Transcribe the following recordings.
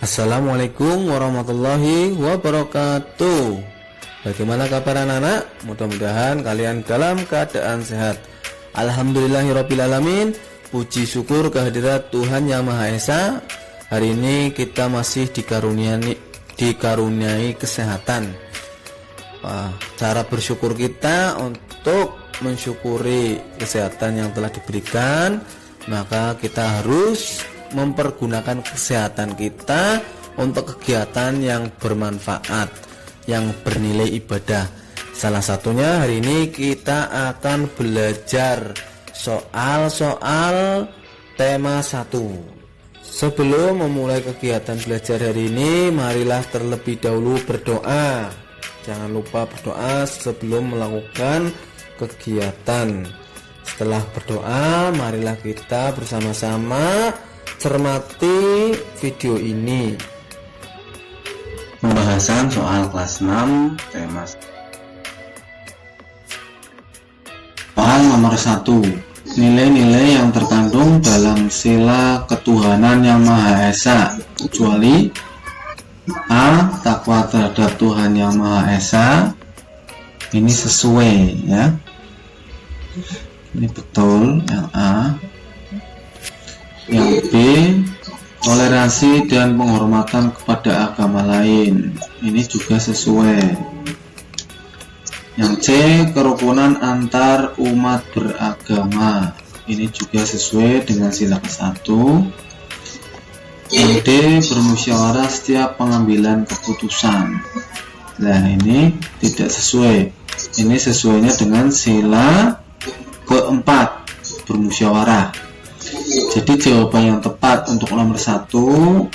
Assalamualaikum warahmatullahi wabarakatuh. Bagaimana kabar anak-anak? Mudah-mudahan kalian dalam keadaan sehat. Alhamdulillahirrabbilalamin. Puji syukur kehadirat Tuhan Yang Maha Esa. Hari ini kita masih dikaruniai kesehatan. Cara bersyukur kita untuk mensyukuri kesehatan yang telah diberikan, maka kita harus mempergunakan kesehatan kita untuk kegiatan yang bermanfaat, yang bernilai ibadah. Salah satunya hari ini kita akan belajar soal-soal tema 1. Sebelum memulai kegiatan belajar hari ini, marilah terlebih dahulu berdoa. Jangan lupa berdoa sebelum melakukan kegiatan. Setelah berdoa, marilah kita bersama-sama cermati video ini. Pembahasan soal kelas 6 tema soal nomor 1. Nilai-nilai yang terkandung dalam sila ketuhanan Yang Maha Esa kecuali A. Takwa terhadap Tuhan Yang Maha Esa. Ini sesuai ya. Ini betul yang A. Yang B, toleransi dan penghormatan kepada agama lain. Ini juga sesuai. Yang C, kerukunan antar umat beragama. Ini juga sesuai dengan sila ke-1. Yang D, bermusyawarah setiap pengambilan keputusan. Nah, ini tidak sesuai. Ini sesuainya dengan sila ke-4, bermusyawarah. Jadi jawaban yang tepat untuk nomor 1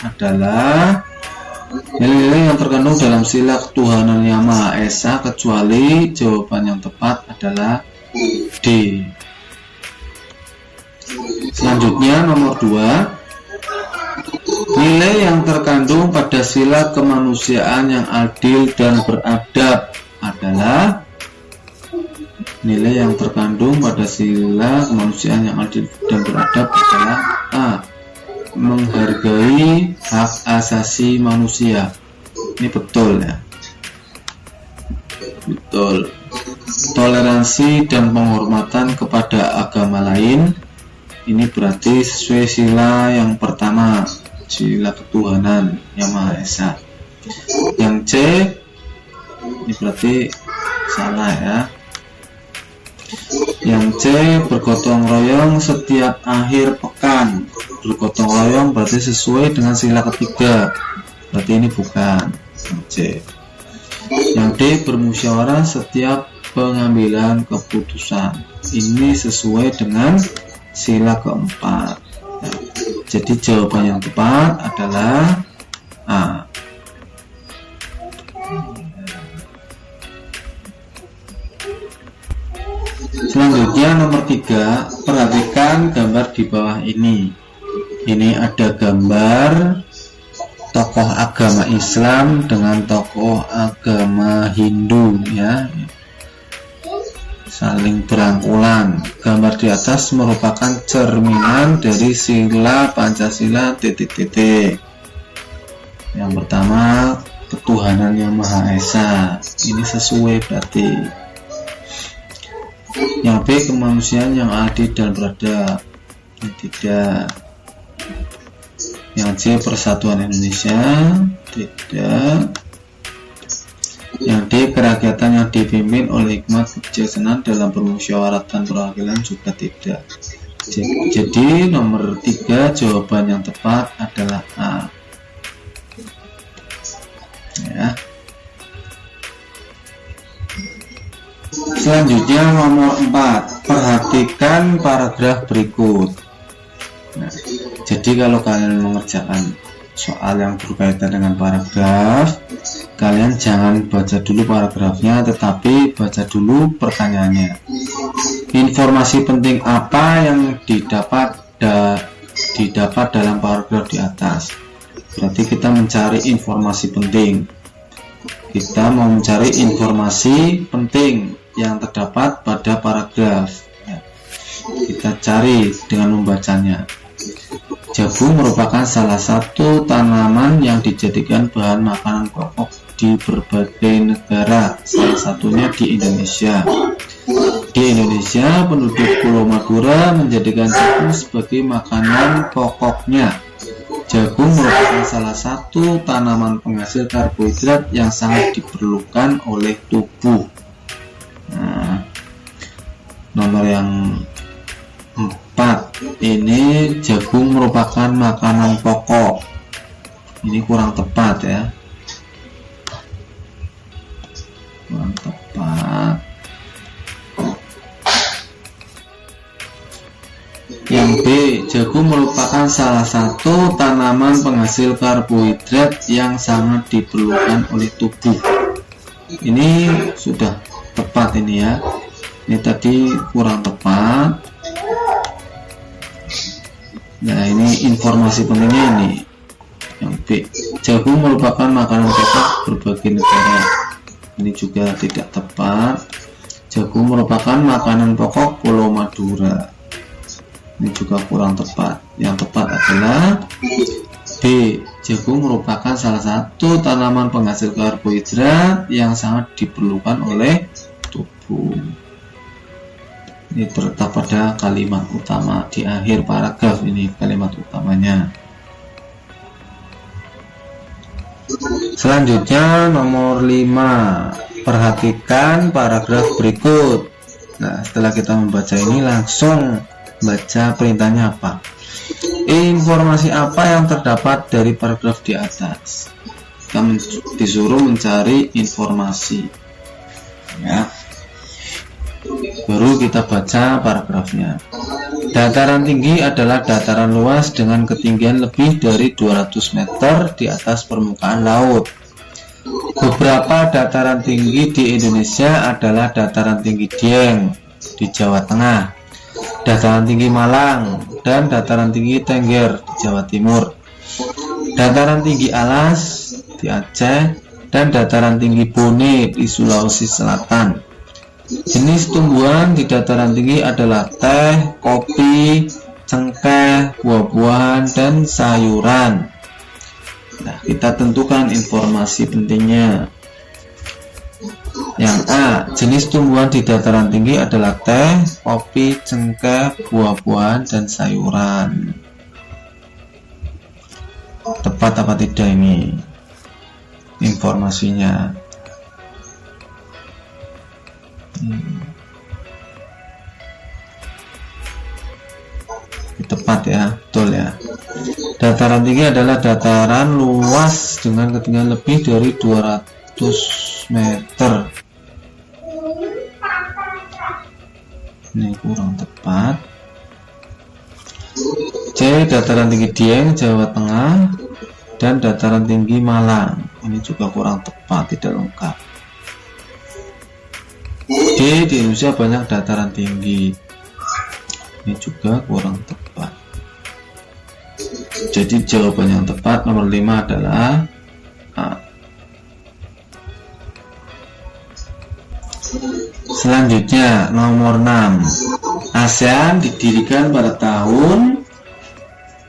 adalah nilai-nilai yang terkandung dalam sila ketuhanan Yang Maha Esa kecuali. Jawaban yang tepat adalah D. Selanjutnya nomor 2. Nilai yang terkandung pada sila kemanusiaan yang adil dan beradab adalah. Nilai yang terkandung pada sila kemanusiaan yang adil dan beradab adalah A. Menghargai hak asasi manusia. Ini betul ya. Betul. Toleransi dan penghormatan kepada agama lain. Ini berarti sesuai sila yang pertama, sila ketuhanan Yang Maha Esa. Yang C, ini berarti salah ya. Yang C, bergotong royong setiap akhir pekan. Bergotong royong berarti sesuai dengan sila ketiga. Berarti ini bukan yang C. Yang D, bermusyawarah setiap pengambilan keputusan. Ini sesuai dengan sila ke-4. Nah, jadi jawaban yang tepat adalah A. Selanjutnya nomor 3, perhatikan gambar di bawah ini. Ini ada gambar tokoh agama Islam dengan tokoh agama Hindu ya, saling berangkulan. Gambar di atas merupakan cerminan dari sila Pancasila titik-titik. Yang pertama, ketuhanan Yang Maha Esa. Ini sesuai berarti. Yang B, kemanusiaan yang adil dan beradab. Ini tidak. Yang C, persatuan Indonesia. Tidak. Yang D, kerakyatan yang dipimpin oleh hikmat kebijaksanaan dalam permusyawaratan perwakilan juga tidak. Jadi nomor 3 jawaban yang tepat adalah A. Ya. Selanjutnya nomor 4, perhatikan paragraf berikut. Nah, jadi kalau kalian mengerjakan soal yang berkaitan dengan paragraf, kalian jangan baca dulu paragrafnya, tetapi baca dulu pertanyaannya. Informasi penting apa yang didapat dalam paragraf di atas? Berarti kita mencari informasi penting. Kita mau mencari informasi penting yang terdapat pada paragraf. Kita cari dengan membacanya. Jagung merupakan salah satu tanaman yang dijadikan bahan makanan pokok di berbagai negara, salah satunya di Indonesia. Di Indonesia, penduduk Pulau Madura menjadikan jagung sebagai makanan pokoknya. Jagung merupakan salah satu tanaman penghasil karbohidrat yang sangat diperlukan oleh tubuh. Nah, nomor yang 4, ini jagung merupakan makanan pokok. Ini kurang tepat ya, kurang tepat. Yang B, jagung merupakan salah satu tanaman penghasil karbohidrat yang sangat diperlukan oleh tubuh. Ini sudah tepat ini ya. Ini tadi kurang tepat. Nah, ini informasi pentingnya ini. Yang B, jagung merupakan makanan pokok berbagai negara. Ini juga tidak tepat. Jagung merupakan makanan pokok Pulau Madura. Ini juga kurang tepat. Yang tepat adalah B, jagung merupakan salah satu tanaman penghasil karbohidrat yang sangat diperlukan oleh tubuh. Ini terletak pada kalimat utama di akhir paragraf, ini kalimat utamanya. Selanjutnya nomor 5, perhatikan paragraf berikut. Nah, setelah kita membaca ini langsung baca perintahnya apa. Informasi apa yang terdapat dari paragraf di atas? Kita disuruh mencari informasi ya. Baru kita baca paragrafnya. Dataran tinggi adalah dataran luas dengan ketinggian lebih dari 200 meter di atas permukaan laut. Beberapa dataran tinggi di Indonesia adalah dataran tinggi Dieng di Jawa Tengah, dataran tinggi Malang, dan dataran tinggi Tengger di Jawa Timur, dataran tinggi Alas di Aceh, dan dataran tinggi Bone di Sulawesi Selatan. Jenis tumbuhan di dataran tinggi adalah teh, kopi, cengkeh, buah-buahan, dan sayuran. Nah, kita tentukan informasi pentingnya. Yang A, jenis tumbuhan di dataran tinggi adalah teh, kopi, cengkeh, buah-buahan, dan sayuran. Tepat apa tidak ini informasinya? Tepat ya, betul ya. Dataran tinggi adalah dataran luas dengan ketinggian lebih dari 200 meter. Ini kurang tepat. C, dataran tinggi Dieng, Jawa Tengah, dan dataran tinggi Malang. Ini juga kurang tepat, tidak lengkap. D, di Indonesia banyak dataran tinggi. Ini juga kurang tepat. Jadi jawaban yang tepat nomor 5 adalah A. Selanjutnya nomor 6, ASEAN didirikan pada tahun.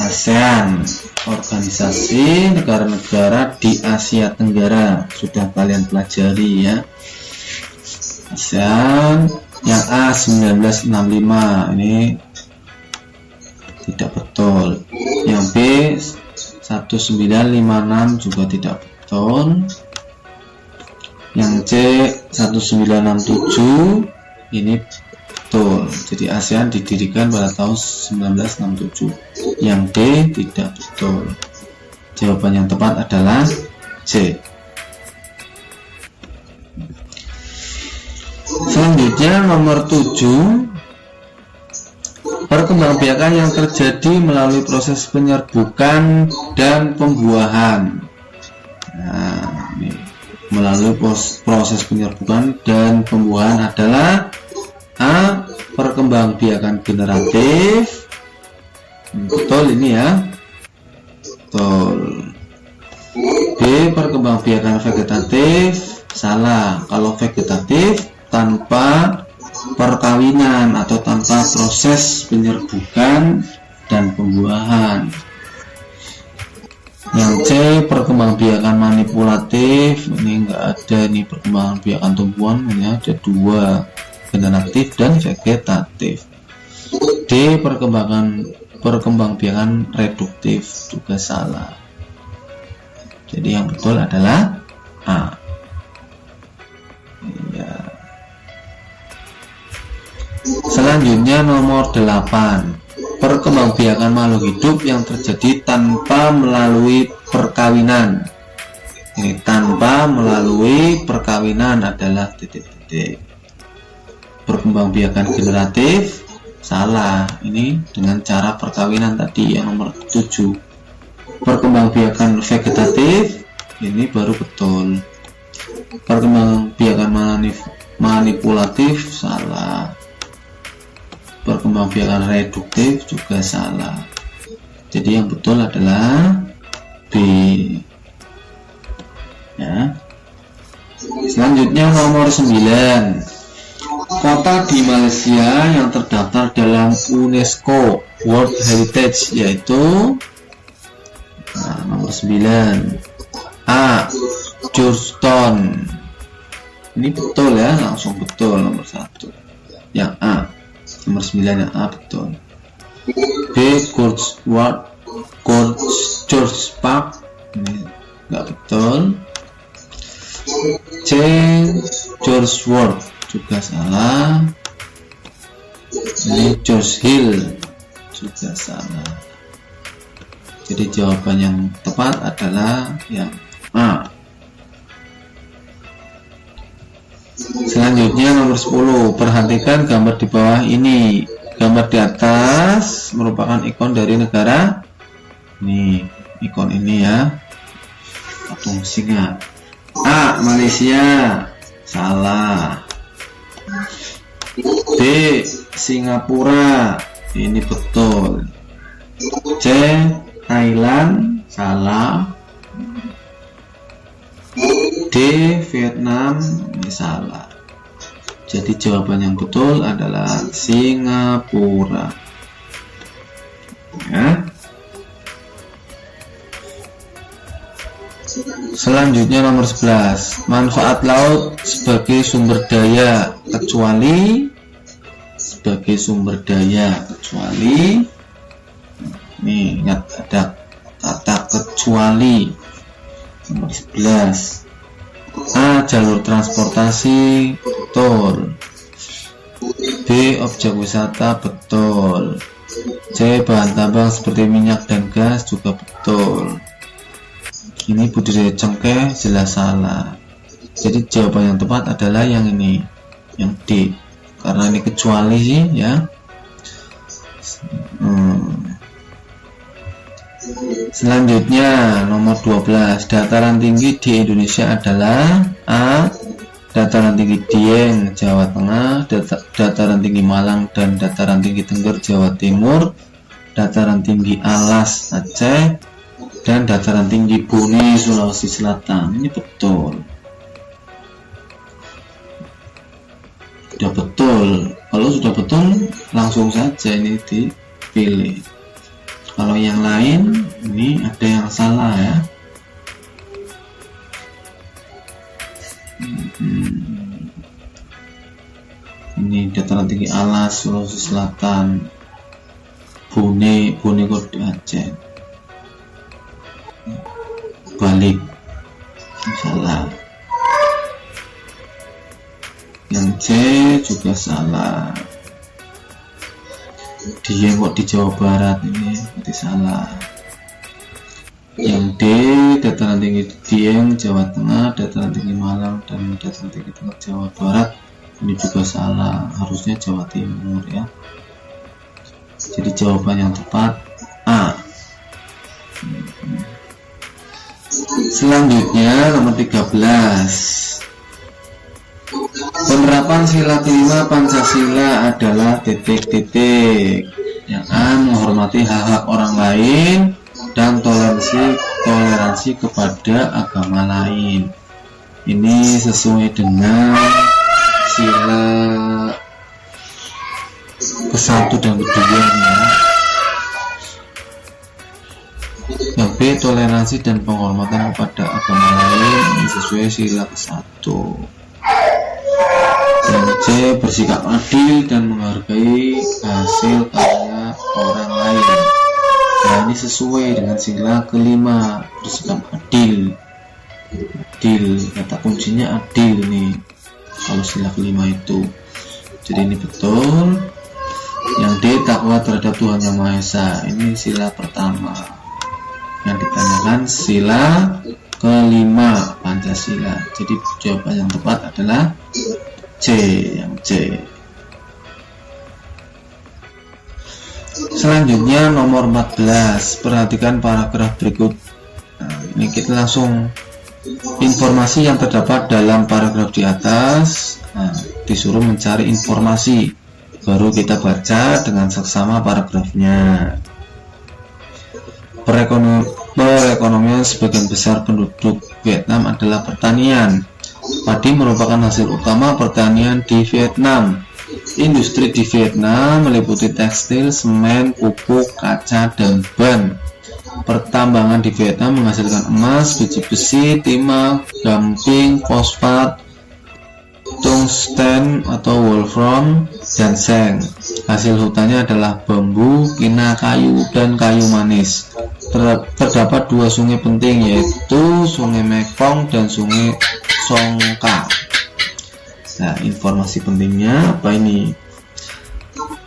ASEAN, organisasi negara-negara di Asia Tenggara, sudah kalian pelajari ya. ASEAN yang A 1965, ini tidak betul. Yang B 1956 juga tidak betul. Yang C 1967 ini betul. Jadi ASEAN didirikan pada tahun 1967. Yang D tidak betul. Jawaban yang tepat adalah C. Selanjutnya nomor 7, perkembangbiakan yang terjadi melalui proses penyerbukan dan pembuahan. Nah, ini melalui proses penyerbukan dan pembuahan adalah A, perkembangbiakan generatif. Betul ini ya, betul. B, perkembangbiakan vegetatif. Salah, kalau vegetatif tanpa perkawinan atau tanpa proses penyerbukan dan pembuahan. Yang C, perkembangbiakan manipulatif. Ini enggak ada nih perkembangbiakan tumbuhan, ini ada dua, generatif dan vegetatif. D, perkembangbiakan reduktif, juga salah. Jadi yang betul adalah A. Ya. Selanjutnya nomor 8, perkembangbiakan makhluk hidup yang terjadi tanpa melalui perkawinan. Ini tanpa melalui perkawinan adalah titik-titik. Perkembangbiakan generatif salah, ini dengan cara perkawinan tadi yang nomor 7. Perkembangbiakan vegetatif ini baru betul. Perkembangbiakan manipulatif salah. Perkembangbiakan reduktif juga salah. Jadi yang betul adalah B. Ya. Selanjutnya nomor 9, kota di Malaysia yang terdaftar dalam UNESCO World Heritage, yaitu nomor 9, A, Georgetown. Ini betul ya, langsung betul nomor 1 yang A. Nomor 9 yang A betul. B, George Park, ini enggak betul. C, George Ward, juga salah. Ini George Hill, juga salah. Jadi jawaban yang tepat adalah yang A. Selanjutnya nomor 10, perhatikan gambar di bawah ini. Gambar di atas merupakan ikon dari negara. Nih, ikon ini ya, patung singa. A, Malaysia, salah. B, Singapura, ini betul. C, Thailand, salah. D, Vietnam, ini salah. Jadi jawaban yang betul adalah Singapura. Ya. Selanjutnya nomor 11, manfaat laut sebagai sumber daya kecuali. Nih, ingat ada kata kecuali. Nomor 11. A, jalur transportasi, betul. B, objek wisata, betul. C, bahan tambang seperti minyak dan gas, juga betul. Ini budidaya cengkeh jelas salah. Jadi jawaban yang tepat adalah yang ini, yang D, karena ini kecuali sih ya. Selanjutnya nomor 12, dataran tinggi di Indonesia adalah A, dataran tinggi Dieng, Jawa Tengah, dataran tinggi Malang dan dataran tinggi Tengger, Jawa Timur, dataran tinggi Alas, Aceh, dan dataran tinggi Bone, Sulawesi Selatan. Ini betul. Sudah betul. Kalau sudah betul, langsung saja ini dipilih. Kalau yang lain, ini ada yang salah ya. Ini dataran tinggi Alas, Sulawesi Selatan, Bone Kode Aceh. Balik, salah. Yang C juga salah. Dia kok di Jawa Barat, ini berarti salah. Yang D, dataran tinggi Dieng, Jawa Tengah, dataran tinggi Malang dan dataran tinggi Tengger, Jawa Barat, ini juga salah. Harusnya Jawa Timur ya. Jadi jawaban yang tepat A. Selanjutnya nomor 13, penerapan sila kelima Pancasila adalah titik-titik. Yang A, menghormati hak-hak orang lain dan toleransi kepada agama lain. Ini sesuai dengan sila ke-1 dan ke-2 ya. Yang B, B. Toleransi dan penghormatan kepada agama lain, ini sesuai sila ke-1. Yang C. Bersikap adil dan menghargai hasil karya orang lain. Nah, ini sesuai dengan sila ke-5, bersikap adil. Adil, kata kuncinya adil nih kalau sila ke-5 itu. Jadi ini betul. Yang D. Takwa terhadap Tuhan Yang Maha Esa, ini sila pertama. Yang ditanyakan sila ke-5 Pancasila. Jadi jawaban yang tepat adalah C, yang C. Selanjutnya nomor 14, perhatikan paragraf berikut. Nah, ini kita langsung informasi yang terdapat dalam paragraf di atas. Nah, disuruh mencari informasi, baru kita baca dengan seksama paragrafnya. Perekonomian sebagian besar penduduk Vietnam adalah pertanian. Padi merupakan hasil utama pertanian di Vietnam. Industri di Vietnam meliputi tekstil, semen, pupuk, kaca, dan ban. Pertambangan di Vietnam menghasilkan emas, biji besi, timah, gamping, fosfat, tungsten atau wolfram, dan seng. Hasil hutannya adalah bambu, kina kayu, dan kayu manis. Terdapat 2 sungai penting, yaitu Sungai Mekong dan Sungai Songka. Nah, informasi pentingnya apa ini?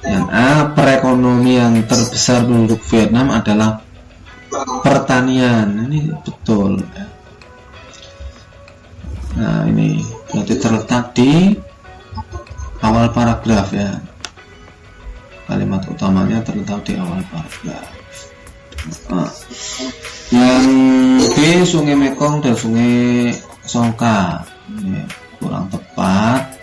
Yang A, perekonomian terbesar penduduk Vietnam adalah pertanian. Ini betul. Nah, ini berarti terletak di awal paragraf ya. Kalimat utamanya terletak di awal paragraf. Nah, yang B, Sungai Mekong dan Sungai Songka, ini kurang tepat.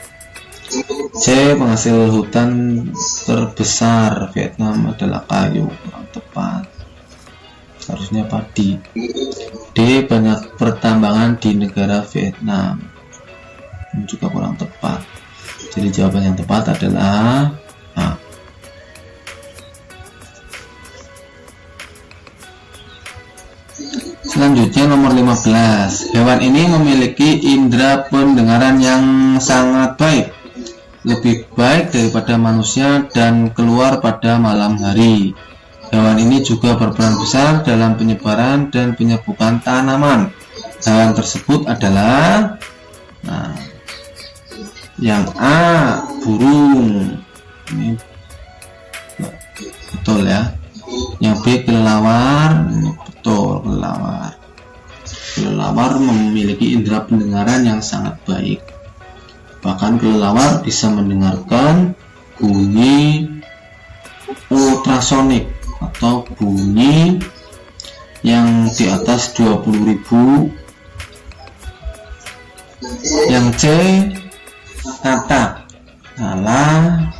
C, penghasil hutan terbesar Vietnam adalah kayu, kurang tepat, harusnya padi. D, banyak pertambangan di negara Vietnam, ini juga kurang tepat. Jadi jawaban yang tepat adalah A. Selanjutnya nomor 15. Hewan ini memiliki indera pendengaran yang sangat baik, lebih baik daripada manusia dan keluar pada malam hari. Hewan ini juga berperan besar dalam penyebaran dan penyerbukan tanaman. Hewan tersebut adalah, nah, yang A, burung. Ini betul ya. Yang B, kelelawar. Ini betul, kelelawar. Kelelawar memiliki indera pendengaran yang sangat baik. Bahkan kelelawar bisa mendengarkan bunyi ultrasonik atau bunyi yang di atas 20.000. Yang C, katak. Salah.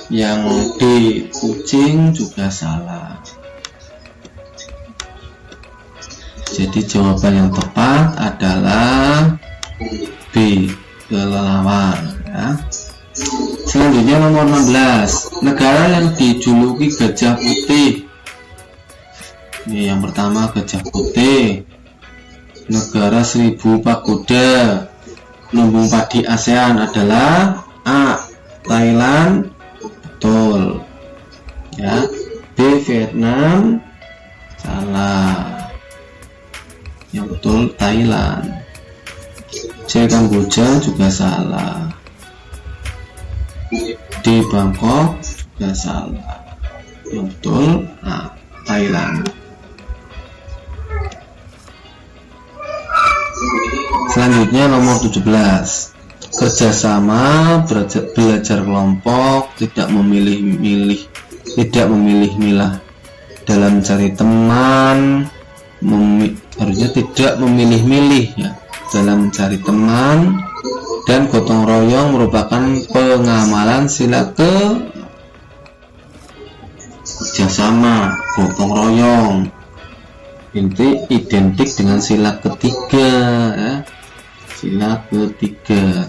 Yang D, kucing, juga salah. Jadi jawaban yang tepat adalah B, kelelawar ya. Selanjutnya nomor 16. Negara yang dijuluki gajah putih. Ini yang pertama, gajah putih. Negara 1000 pagoda, lumbung padi ASEAN adalah A, Thailand, betul ya. B, Vietnam, salah. Yang betul Thailand. C, Kamboja, juga salah. D, Bangkok, juga salah. Yang betul Thailand. Selanjutnya nomor 17. Kerjasama, belajar kelompok, tidak memilih-milah dalam mencari teman, harusnya tidak memilih-milih ya dalam mencari teman, dan gotong royong merupakan pengamalan sila kerjasama, gotong royong. Ini identik dengan sila ketiga ya. Sila ketiga.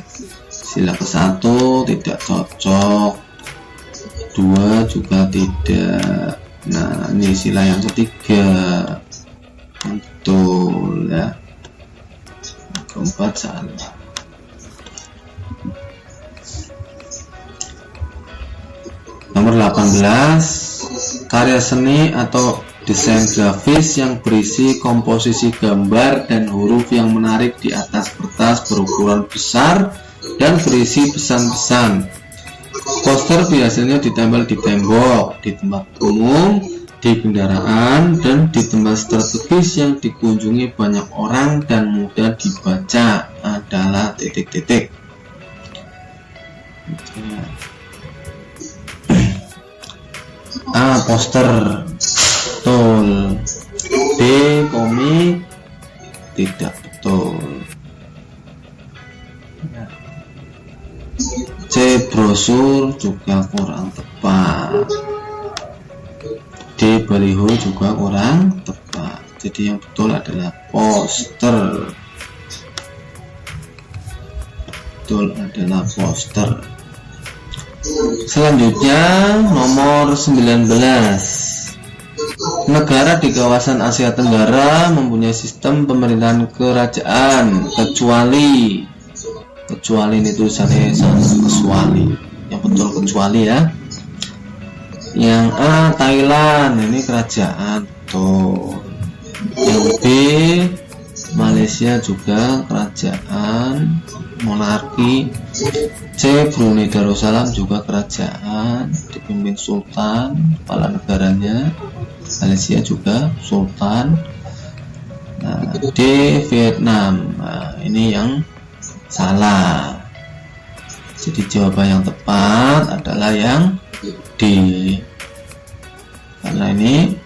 Sila ke-1 tidak cocok, 2 juga tidak, Nah, ini sila yang ketiga. Betul ya. Keempat salah. Nomor 18, karya seni atau desain grafis yang berisi komposisi gambar dan huruf yang menarik di atas kertas berukuran besar dan berisi pesan-pesan. Poster biasanya ditempel di tembok, di tempat umum, di kendaraan, dan di tempat strategis yang dikunjungi banyak orang dan mudah dibaca adalah titik-titik. A. Poster. Betul. B. Komik. Tidak betul. C. Brosur juga kurang tepat. D. Baliho juga kurang tepat. Jadi yang betul adalah poster. Betul adalah poster. Selanjutnya nomor 19. Negara di kawasan Asia Tenggara mempunyai sistem pemerintahan kerajaan kecuali ini tulisannya kecuali. Yang betul kecuali ya. Yang A. Thailand, ini kerajaan tuh. Yang B. Malaysia juga kerajaan monarki. C. Brunei Darussalam juga kerajaan dipimpin sultan, kepala negaranya. Malaysia juga sultan. Nah, D. Vietnam. Nah, ini yang salah. Jadi jawaban yang tepat adalah yang D. Karena ini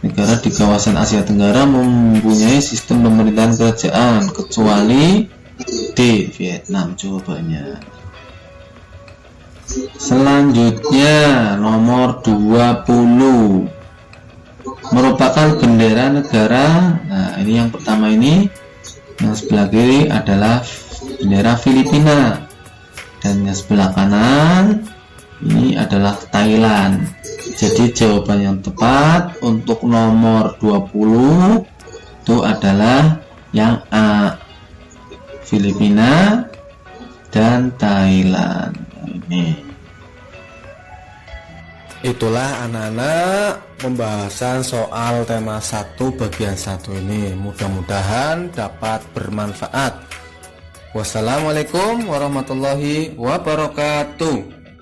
negara di kawasan Asia Tenggara mempunyai sistem pemerintahan kerajaan kecuali D. Vietnam jawabannya. Selanjutnya nomor 20 merupakan bendera negara. Nah, ini yang pertama ini, yang sebelah kiri adalah bendera Filipina dan yang sebelah kanan ini adalah Thailand. Jadi jawaban yang tepat untuk nomor 20 itu adalah yang A, Filipina dan Thailand. Ini. Itulah anak-anak pembahasan soal tema 1 bagian 1 ini. Mudah-mudahan dapat bermanfaat. Wassalamualaikum warahmatullahi wabarakatuh.